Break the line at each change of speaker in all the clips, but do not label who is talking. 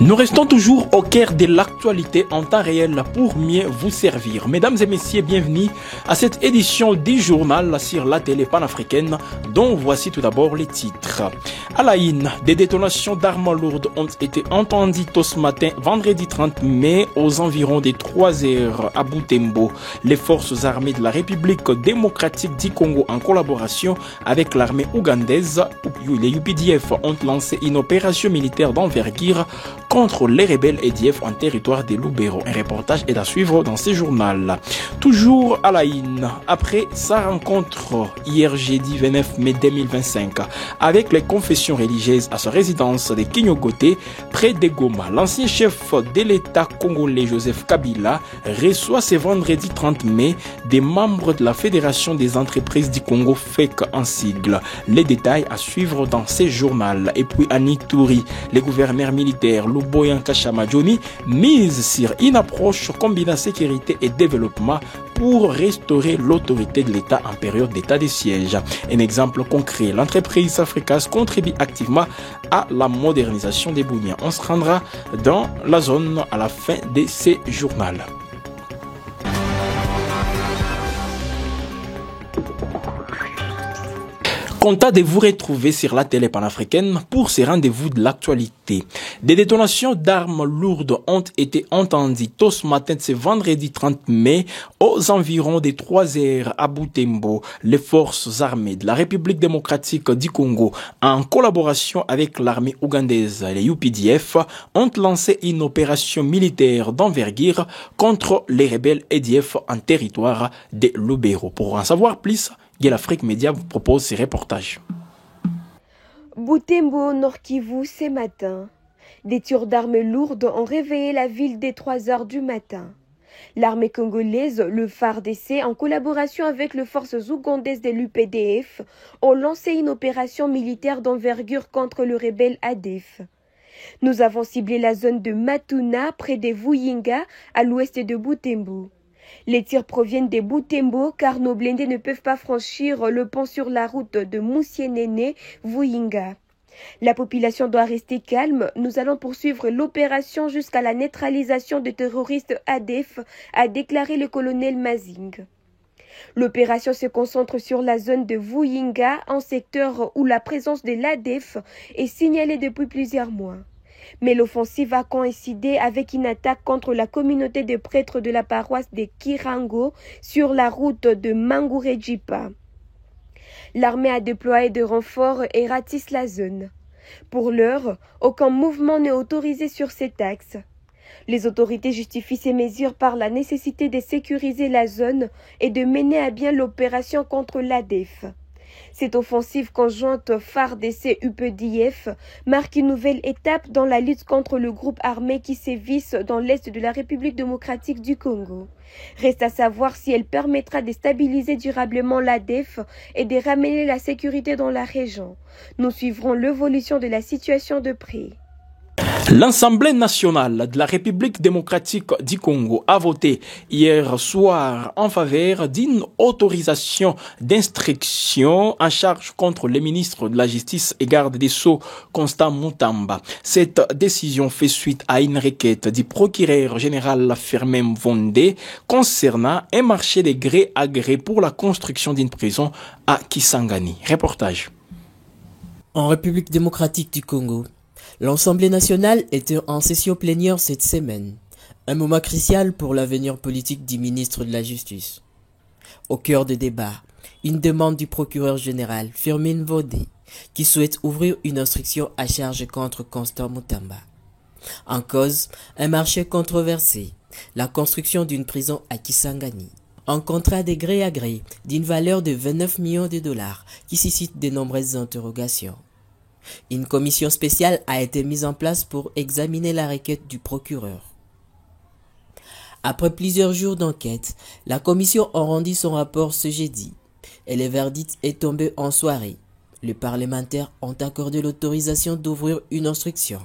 Nous restons toujours au cœur de l'actualité en temps réel pour mieux vous servir. Mesdames et messieurs, bienvenue à cette édition du journal sur la télé panafricaine dont voici tout d'abord les titres. À la une, des détonations d'armes lourdes ont été entendues tôt ce matin, vendredi 30 mai, aux environs des 3 heures à Butembo. Les forces armées de la République démocratique du Congo, en collaboration avec l'armée ougandaise, les UPDF, ont lancé une opération militaire d'envergure contre les rebelles EDF en territoire de Lubero. Un reportage est à suivre dans ce journal. Toujours à la une, après sa rencontre hier jeudi 29 mai 2025 avec les confessions religieuses à sa résidence de Kinyogote près de Goma, l'ancien chef de l'État congolais Joseph Kabila reçoit ce vendredi 30 mai des membres de la Fédération des entreprises du Congo, FEC en sigle. Les détails à suivre dans ce journal. Et puis à Nitouri, les gouverneurs militaires Luboyan Kashama Johnny mise sur une approche combinant sécurité et développement pour restaurer l'autorité de l'État en période d'état de siège. Un exemple concret, l'entreprise Africas contribue activement à la modernisation des Bougnans. On se rendra dans la zone à la fin de ce journal. Content de vous retrouver sur la télé panafricaine pour ces rendez-vous de l'actualité. Des détonations d'armes lourdes ont été entendues tôt ce matin de ce vendredi 30 mai aux environs des 3 heures à Butembo. Les forces armées de la République démocratique du Congo, en collaboration avec l'armée ougandaise, les UPDF, ont lancé une opération militaire d'envergure contre les rebelles EDF en territoire de Lubero. Pour en savoir plus, l'Afrique Média vous propose ces reportages.
Butembo, Nord Kivu, ce matin. Des tirs d'armes lourdes ont réveillé la ville dès 3 heures du matin. L'armée congolaise, le FARDC, en collaboration avec les forces ougandaises de l'UPDF, ont lancé une opération militaire d'envergure contre le rebelle ADF. Nous avons ciblé la zone de Matuna, près de Vuyinga, à l'ouest de Butembo. Les tirs proviennent de Butembo car nos blindés ne peuvent pas franchir le pont sur la route de Moussienene-Vuyinga. La population doit rester calme. Nous allons poursuivre l'opération jusqu'à la neutralisation des terroristes ADF, a déclaré le colonel Mazing. L'opération se concentre sur la zone de Vuyinga, un secteur où la présence de l'ADF est signalée depuis plusieurs mois. Mais l'offensive a coïncidé avec une attaque contre la communauté de prêtres de la paroisse de Kirango sur la route de Mangurejipa. L'armée a déployé de renforts et ratisse la zone. Pour l'heure, aucun mouvement n'est autorisé sur cet axe. Les autorités justifient ces mesures par la nécessité de sécuriser la zone et de mener à bien l'opération contre l'ADF. Cette offensive conjointe FARDC-UPDF marque une nouvelle étape dans la lutte contre le groupe armé qui sévisse dans l'est de la République démocratique du Congo. Reste à savoir si elle permettra de stabiliser durablement l'ADF et de ramener la sécurité dans la région. Nous suivrons l'évolution de la situation de près.
L'Assemblée nationale de la République démocratique du Congo a voté hier soir en faveur d'une autorisation d'instruction en charge contre les ministres de la Justice et garde des Sceaux Constant Mutamba. Cette décision fait suite à une requête du procureur général Firmin Vondé concernant un marché de gré à gré pour la construction d'une prison à Kisangani. Reportage.
En République démocratique du Congo, l'Assemblée nationale était en session plénière cette semaine, un moment crucial pour l'avenir politique du ministre de la Justice. Au cœur des débats, une demande du procureur général Firmin Vondé qui souhaite ouvrir une instruction à charge contre Constant Mutamba. En cause, un marché controversé, la construction d'une prison à Kisangani. Un contrat de gré à gré d'une valeur de 29 millions de dollars qui suscite de nombreuses interrogations. Une commission spéciale a été mise en place pour examiner la requête du procureur. Après plusieurs jours d'enquête, la commission a rendu son rapport ce jeudi et le verdict est tombé en soirée. Les parlementaires ont accordé l'autorisation d'ouvrir une instruction.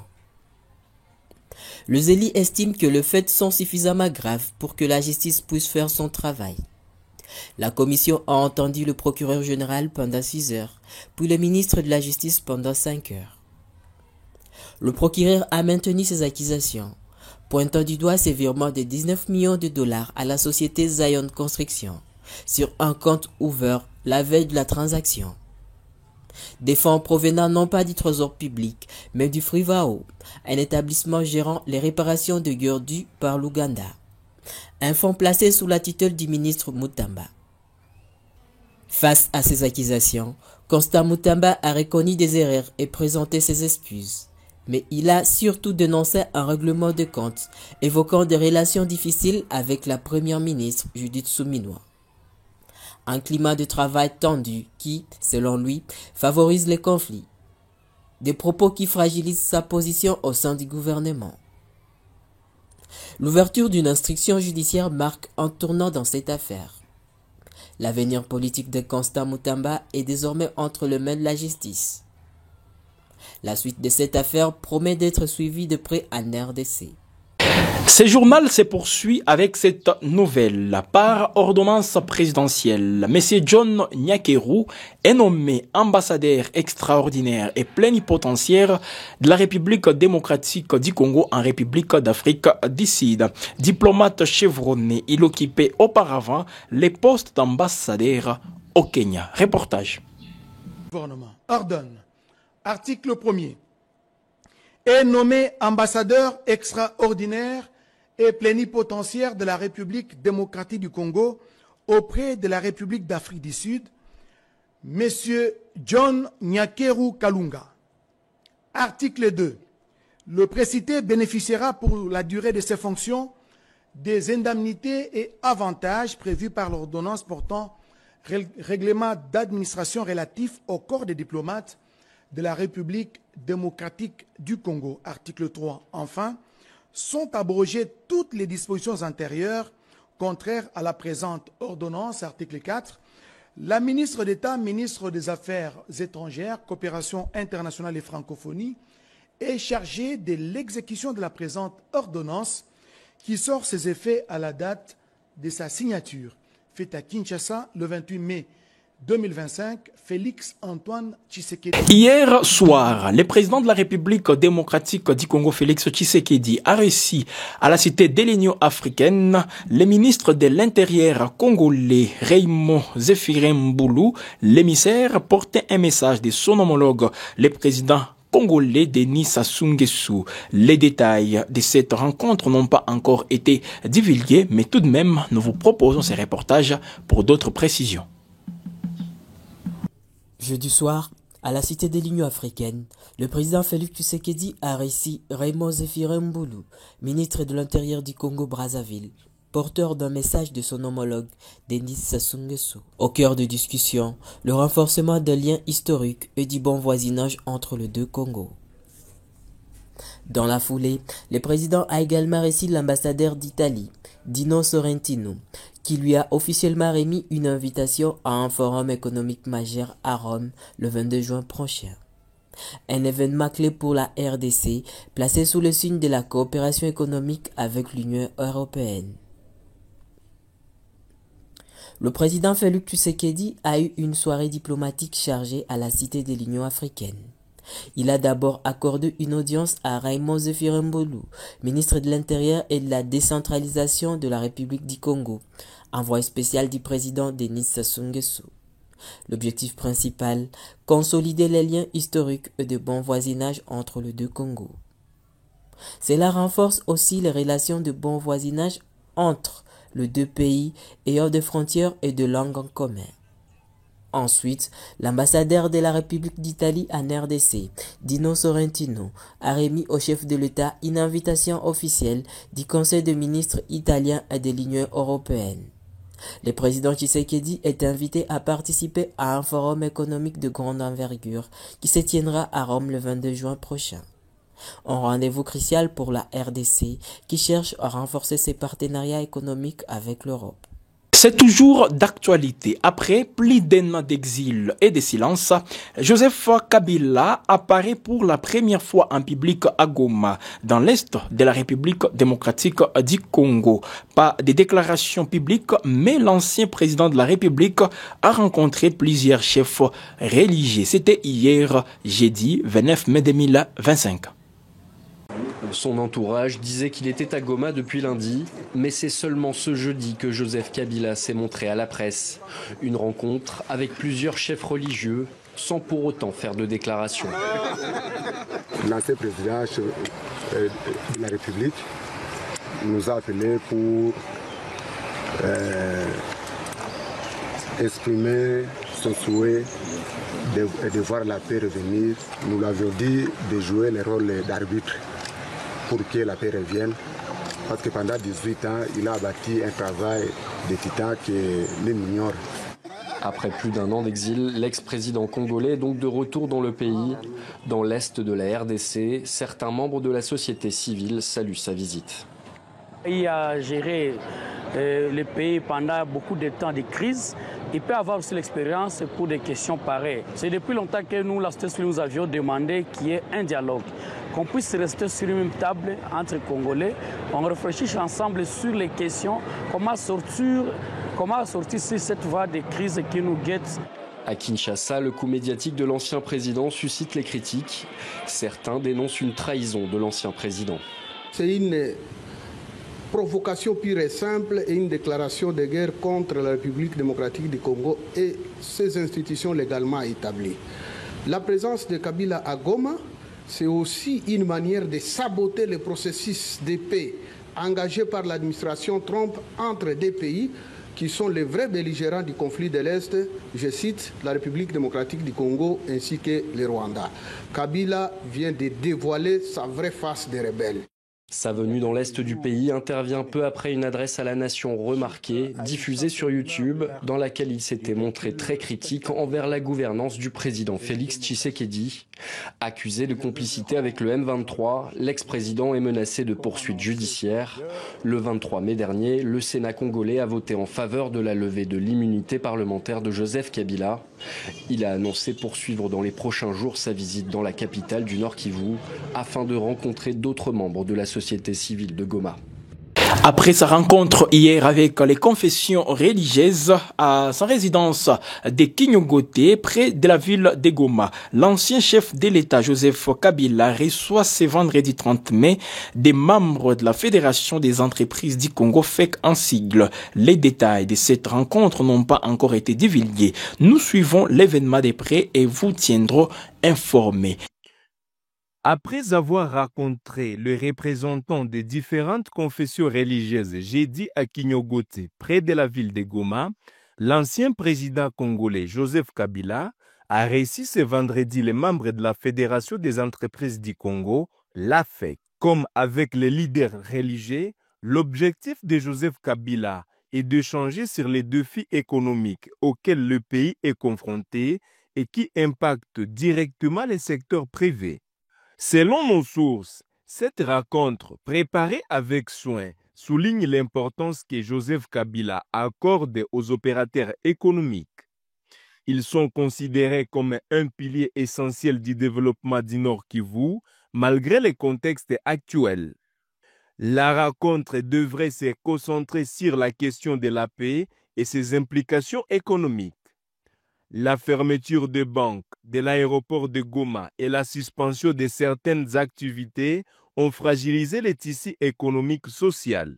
Le Zéli estime que les faits sont suffisamment graves pour que la justice puisse faire son travail. La commission a entendu le procureur général pendant 6 heures, puis le ministre de la Justice pendant 5 heures. Le procureur a maintenu ses accusations, pointant du doigt ses virements de 19 millions de dollars à la société Zion Construction sur un compte ouvert la veille de la transaction. Des fonds provenant non pas du trésor public, mais du Frivao, un établissement gérant les réparations de guerre dues par l'Ouganda. Un fonds placé sous la tutelle du ministre Mutamba. Face à ces accusations, Constant Mutamba a reconnu des erreurs et présenté ses excuses. Mais il a surtout dénoncé un règlement de compte, évoquant des relations difficiles avec la première ministre Judith Suminwa. Un climat de travail tendu qui, selon lui, favorise les conflits. Des propos qui fragilisent sa position au sein du gouvernement. L'ouverture d'une instruction judiciaire marque un tournant dans cette affaire. L'avenir politique de Constant Mutamba est désormais entre les mains de la justice. La suite de cette affaire promet d'être suivie de près en RDC.
Ce journal se poursuit avec cette nouvelle. Par ordonnance présidentielle, M. John Nyakeru est nommé ambassadeur extraordinaire et plénipotentiaire de la République démocratique du Congo en République d'Afrique du Sud. Diplomate chevronné, il occupait auparavant les postes d'ambassadeur au Kenya. Reportage.
Le gouvernement ordonne, article 1er, est nommé ambassadeur extraordinaire et plénipotentiaire de la République démocratique du Congo auprès de la République d'Afrique du Sud, M. John Nyakeru Kalunga. Article 2. Le précité bénéficiera pour la durée de ses fonctions des indemnités et avantages prévus par l'ordonnance portant règlement d'administration relatif au corps des diplomates de la République démocratique du Congo. Article 3. Enfin, sont abrogées toutes les dispositions antérieures contraires à la présente ordonnance. Article 4. La ministre d'État, ministre des Affaires étrangères, coopération internationale et francophonie, est chargée de l'exécution de la présente ordonnance qui sort ses effets à la date de sa signature. Faite à Kinshasa le 28 mai 2025, Félix Antoine Tshisekedi.
Hier soir, le président de la République démocratique du Congo, Félix Tshisekedi, a reçu à la cité de l'Union africaine le ministre de l'Intérieur congolais, Raymond Zéphirin Mboulou. L'émissaire portait un message de son homologue, le président congolais Denis Sassou Nguesso. Les détails de cette rencontre n'ont pas encore été divulgués, mais tout de même, nous vous proposons ces reportages pour d'autres précisions.
Jeudi soir, à la cité de l'Union africaine, le président Félix Tshisekedi a reçu Raymond Zéphirin Mboulou, ministre de l'Intérieur du Congo-Brazzaville, porteur d'un message de son homologue Denis Sassou Nguesso. Au cœur de discussion, le renforcement des liens historiques et du bon voisinage entre les deux Congos. Dans la foulée, le président a également reçu l'ambassadeur d'Italie, Dino Sorrentino, qui lui a officiellement remis une invitation à un forum économique majeur à Rome le 22 juin prochain. Un événement clé pour la RDC, placé sous le signe de la coopération économique avec l'Union européenne. Le président Félix Tshisekedi a eu une soirée diplomatique chargée à la Cité de l'Union africaine. Il a d'abord accordé une audience à Raymond Zéphirin Mboulou, ministre de l'Intérieur et de la décentralisation de la République du Congo, envoyé spécial du président Denis Sassou Nguesso. L'objectif principal, consolider les liens historiques et de bon voisinage entre les deux Congos. Cela renforce aussi les relations de bon voisinage entre les deux pays ayant des frontières et des langues en commun. Ensuite, l'ambassadeur de la République d'Italie en RDC, Dino Sorrentino, a remis au chef de l'État une invitation officielle du Conseil des ministres italien et de l'Union européenne. Le président Tshisekedi est invité à participer à un forum économique de grande envergure qui se tiendra à Rome le 22 juin prochain. Un rendez-vous crucial pour la RDC qui cherche à renforcer ses partenariats économiques avec l'Europe.
C'est toujours d'actualité. Après plus d'un an d'exil et de silence, Joseph Kabila apparaît pour la première fois en public à Goma, dans l'est de la République démocratique du Congo. Pas de déclarations publiques, mais l'ancien président de la République a rencontré plusieurs chefs religieux. C'était hier, jeudi 29 mai 2025.
Son entourage disait qu'il était à Goma depuis lundi, mais c'est seulement ce jeudi que Joseph Kabila s'est montré à la presse. Une rencontre avec plusieurs chefs religieux, sans pour autant faire de déclaration.
L'ancien président de la République nous a appelés pour exprimer son souhait de voir la paix revenir. Nous l'avions dit de jouer le rôle d'arbitre pour que la paix revienne. Parce que pendant 18 ans, il a bâti un travail de titan que l'on ignore.
Après plus d'un an d'exil, l'ex-président congolais est donc de retour dans le pays. Dans l'est de la RDC, certains membres de la société civile saluent sa visite.
Il a géré le pays pendant beaucoup de temps de crise. Il peut avoir aussi l'expérience pour des questions pareilles. C'est depuis longtemps que nous, la société civile, nous avions demandé qu'il y ait un dialogue, qu'on puisse rester sur une même table entre Congolais. On réfléchisse ensemble sur les questions, comment sortir sur cette voie de crise qui nous guette.
À Kinshasa, le coup médiatique de l'ancien président suscite les critiques. Certains dénoncent une trahison de l'ancien président.
C'est une provocation pure et simple et une déclaration de guerre contre la République démocratique du Congo et ses institutions légalement établies. La présence de Kabila à Goma, c'est aussi une manière de saboter le processus de paix engagé par l'administration Trump entre deux pays qui sont les vrais belligérants du conflit de l'Est, je cite, la République démocratique du Congo ainsi que le Rwanda. Kabila vient de dévoiler sa vraie face des rebelles.
Sa venue dans l'est du pays intervient peu après une adresse à la nation remarquée, diffusée sur YouTube, dans laquelle il s'était montré très critique envers la gouvernance du président Félix Tshisekedi. Accusé de complicité avec le M23, l'ex-président est menacé de poursuites judiciaires. Le 23 mai dernier, le Sénat congolais a voté en faveur de la levée de l'immunité parlementaire de Joseph Kabila. Il a annoncé poursuivre dans les prochains jours sa visite dans la capitale du Nord Kivu afin de rencontrer d'autres membres de la société civile de Goma.
Après sa rencontre hier avec les confessions religieuses à sa résidence de Kinyogote, près de la ville de Goma, l'ancien chef de l'État Joseph Kabila reçoit ce vendredi 30 mai des membres de la Fédération des entreprises du Congo, FEC en sigle. Les détails de cette rencontre n'ont pas encore été divulgués. Nous suivons l'événement de près et vous tiendrons informés.
Après avoir rencontré les représentants des différentes confessions religieuses jeudi à Kinyogote, près de la ville de Goma, l'ancien président congolais Joseph Kabila a reçu ce vendredi les membres de la Fédération des entreprises du Congo, la FEC. Comme avec les leaders religieux, l'objectif de Joseph Kabila est d'échanger sur les défis économiques auxquels le pays est confronté et qui impactent directement les secteurs privés. Selon nos sources, cette rencontre, préparée avec soin, souligne l'importance que Joseph Kabila accorde aux opérateurs économiques. Ils sont considérés comme un pilier essentiel du développement du Nord Kivu, malgré le contexte actuel. La rencontre devrait se concentrer sur la question de la paix et ses implications économiques. La fermeture des banques, de l'aéroport de Goma et la suspension de certaines activités ont fragilisé le tissu économique social.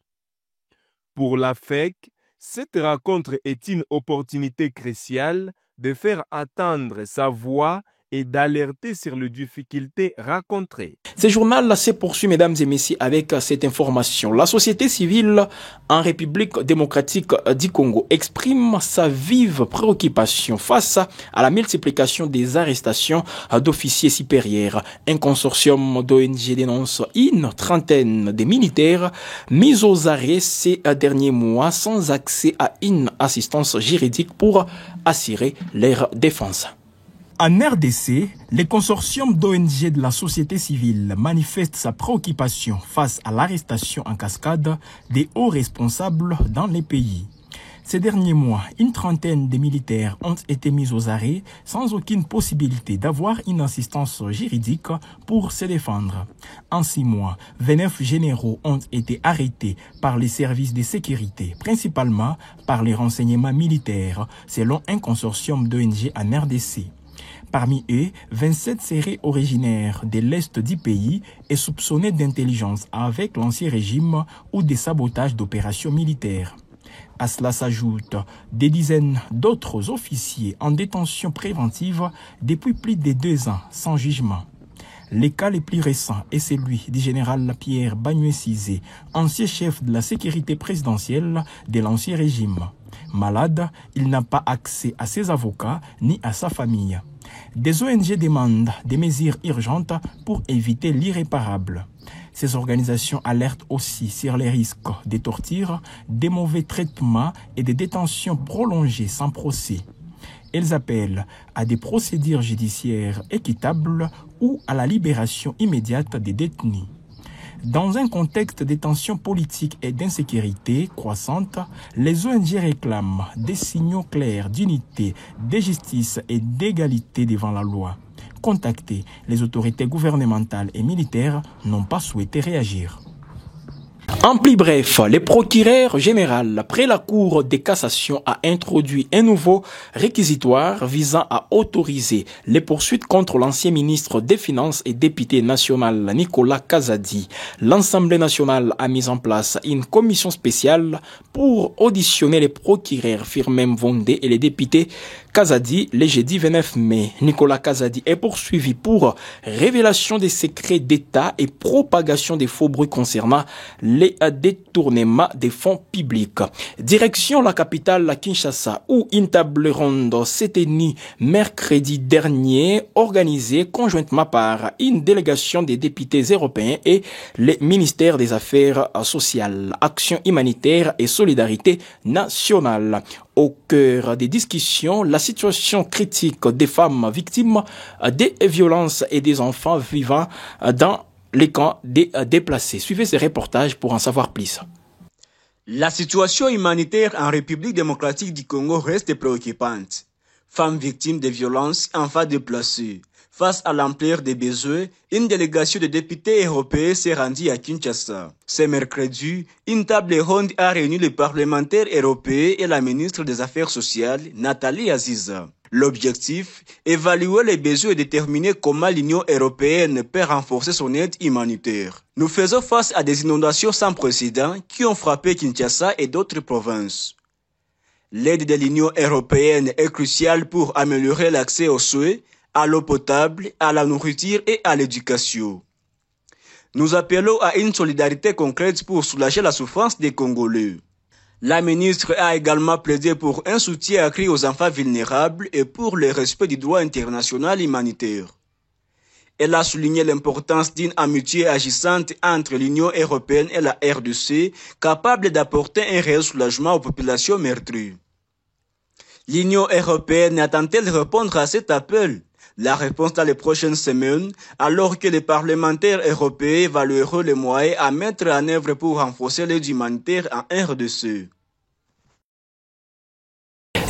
Pour la FEC, cette rencontre est une opportunité cruciale de faire entendre sa voix et d'alerter sur les difficultés rencontrées.
Ce journal se poursuit, mesdames et messieurs, avec cette information. La société civile en République démocratique du Congo exprime sa vive préoccupation face à la multiplication des arrestations d'officiers supérieurs. Un consortium d'ONG dénonce une trentaine de militaires mis aux arrêts ces derniers mois sans accès à une assistance juridique pour assurer leur défense. En RDC, le consortium d'ONG de la société civile manifeste sa préoccupation face à l'arrestation en cascade des hauts responsables dans les pays. Ces derniers mois, une trentaine de militaires ont été mis aux arrêts sans aucune possibilité d'avoir une assistance juridique pour se défendre. En 6 mois, 29 généraux ont été arrêtés par les services de sécurité, principalement par les renseignements militaires, selon un consortium d'ONG en RDC. Parmi eux, 27 seraient originaires de l'Est du pays et soupçonnés d'intelligence avec l'ancien régime ou des sabotages d'opérations militaires. À cela s'ajoutent des dizaines d'autres officiers en détention préventive depuis plus de 2 ans sans jugement. Le cas le plus récent est celui du général Pierre Bagnué-Cizé, ancien chef de la sécurité présidentielle de l'ancien régime. Malade, il n'a pas accès à ses avocats ni à sa famille. Des ONG demandent des mesures urgentes pour éviter l'irréparable. Ces organisations alertent aussi sur les risques de torture, des mauvais traitements et de détentions prolongées sans procès. Elles appellent à des procédures judiciaires équitables ou à la libération immédiate des détenus. Dans un contexte de tensions politiques et d'insécurité croissante, les ONG réclament des signaux clairs d'unité, de justice et d'égalité devant la loi. Contactés, les autorités gouvernementales et militaires n'ont pas souhaité réagir. En plus bref, le procureur général, après la Cour de cassation, a introduit un nouveau réquisitoire visant à autoriser les poursuites contre l'ancien ministre des Finances et député national Nicolas Kazadi. L'Assemblée nationale a mis en place une commission spéciale pour auditionner les procureurs Firmin Vondé et les députés Kazadi le jeudi 29 mai. Nicolas Kazadi est poursuivi pour révélation des secrets d'État et propagation des faux bruits concernant les détournements des fonds publics. Direction la capitale Kinshasa, où une table ronde s'est tenue mercredi dernier, organisée conjointement par une délégation des députés européens et le ministère des Affaires sociales, Action humanitaire et solidarité nationale. Au cœur des discussions, la situation critique des femmes victimes des violences et des enfants vivant dans les camps des déplacés. Suivez ce reportage pour en savoir plus.
La situation humanitaire en République démocratique du Congo reste préoccupante. Femmes victimes de violences, enfants déplacés. Face à l'ampleur des besoins, une délégation de députés européens s'est rendue à Kinshasa. Ce mercredi, une table ronde a réuni les parlementaires européens et la ministre des Affaires sociales, Nathalie Aziza. L'objectif, évaluer les besoins et déterminer comment l'Union européenne peut renforcer son aide humanitaire. Nous faisons face à des inondations sans précédent qui ont frappé Kinshasa et d'autres provinces. L'aide de l'Union européenne est cruciale pour améliorer l'accès aux soins, à l'eau potable, à la nourriture et à l'éducation. Nous appelons à une solidarité concrète pour soulager la souffrance des Congolais. La ministre a également plaidé pour un soutien accru aux enfants vulnérables et pour le respect du droit international humanitaire. Elle a souligné l'importance d'une amitié agissante entre l'Union européenne et la RDC, capable d'apporter un réel soulagement aux populations meurtries. L'Union européenne attend-elle répondre à cet appel? La réponse dans les prochaines semaines, alors que les parlementaires européens évalueront les moyens à mettre en œuvre pour renforcer l'aide humanitaire en RDC.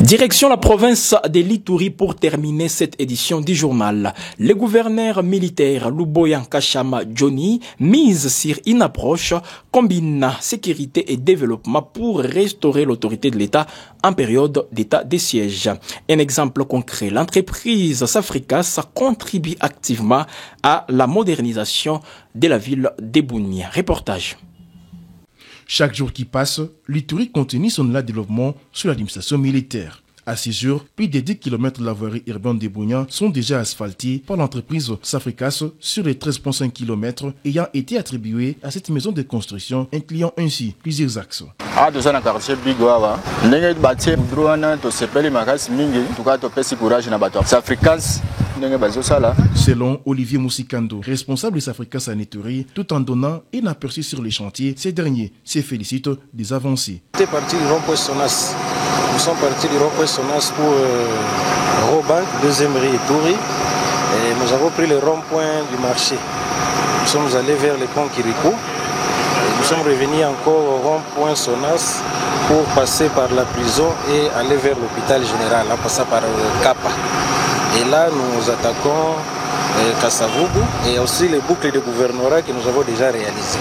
Direction la province de l'Ituri pour terminer cette édition du journal. Le gouverneur militaire Luboya Kachama Johnny mise sur une approche combinant sécurité et développement pour restaurer l'autorité de l'État en période d'état de siège. Un exemple concret, l'entreprise Safricas contribue activement à la modernisation de la ville d'Ebounia. Reportage.
Chaque jour qui passe, l'Ituri continue son développement sous l'administration militaire. À ce jour, plus de 10 km de la voirie urbaine d'Ebounia sont déjà asphaltés par l'entreprise Safricas sur les 13,5 km ayant été attribués à cette maison de construction, incluant ainsi plusieurs axes. Selon Olivier Moussikando, responsable des Safricas en Ituri, tout en donnant un aperçu sur les chantiers, ces derniers se félicitent des avancées.
Nous sommes partis du rond-point Sonas pour Robank, deuxième rue Ituri. Et nous avons pris le rond-point du marché. Nous sommes allés vers le pont Kirikou. Et nous sommes revenus encore au rond-point Sonas pour passer par la prison et aller vers l'hôpital général, en passant par Kappa. Et là, nous attaquons Kassavubu et aussi les boucles de gouvernorat que nous avons déjà réalisées.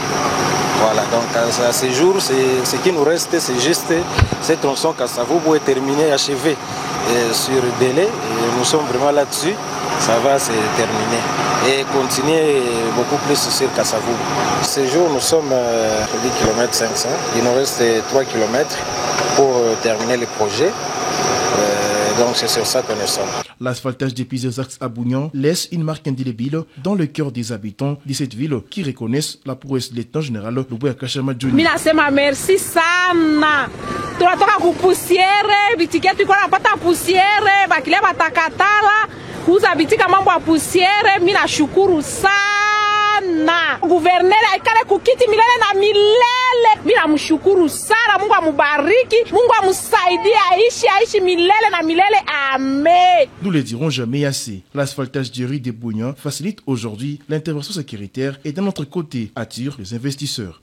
Voilà, donc à ce jour, ce qui nous reste, c'est juste cette tronçon Kassavubu est terminée, achevée sur délai. Et nous sommes vraiment là-dessus. ça va se terminer. Et continuer beaucoup plus sur Kassavou. Ce jour, nous sommes à 10 km 500. Il nous reste 3 km pour terminer le projet. Donc c'est sur ça que nous sommes.
L'asphaltage des plusieurs axes à Bougnan laisse une marque indélébile dans le cœur des habitants de cette ville qui reconnaissent la prouesse de l'état général Luboya Kashama Juni.
Mimi nasema merci sana. Tunatoka kupusiere, bitiketi kwa napata pusiere, bakile batakatala, kuuza bitika mambo ya pusiere, mimi nashukuru sana. Gouverneur aikale kukiti milele na milele. Mimi namshukuru sana, Mungu amubariki, Mungu amsaidie aishi milele na milele. Amen.
Nous le dirons jamais assez. L'asphaltage des rues de Bougnan facilite aujourd'hui l'intervention sécuritaire et d'un autre côté attire les investisseurs.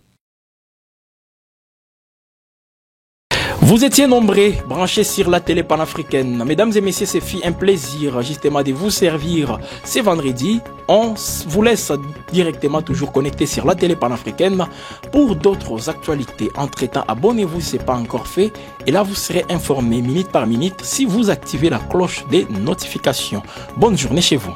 Vous étiez nombreux branchés sur la télé panafricaine. Mesdames et messieurs, c'est un plaisir justement de vous servir ce vendredi. On vous laisse directement toujours connecté sur la télé panafricaine pour d'autres actualités. Entre-temps, abonnez-vous si ce n'est pas encore fait. Et là, vous serez informé minute par minute si vous activez la cloche des notifications. Bonne journée chez vous.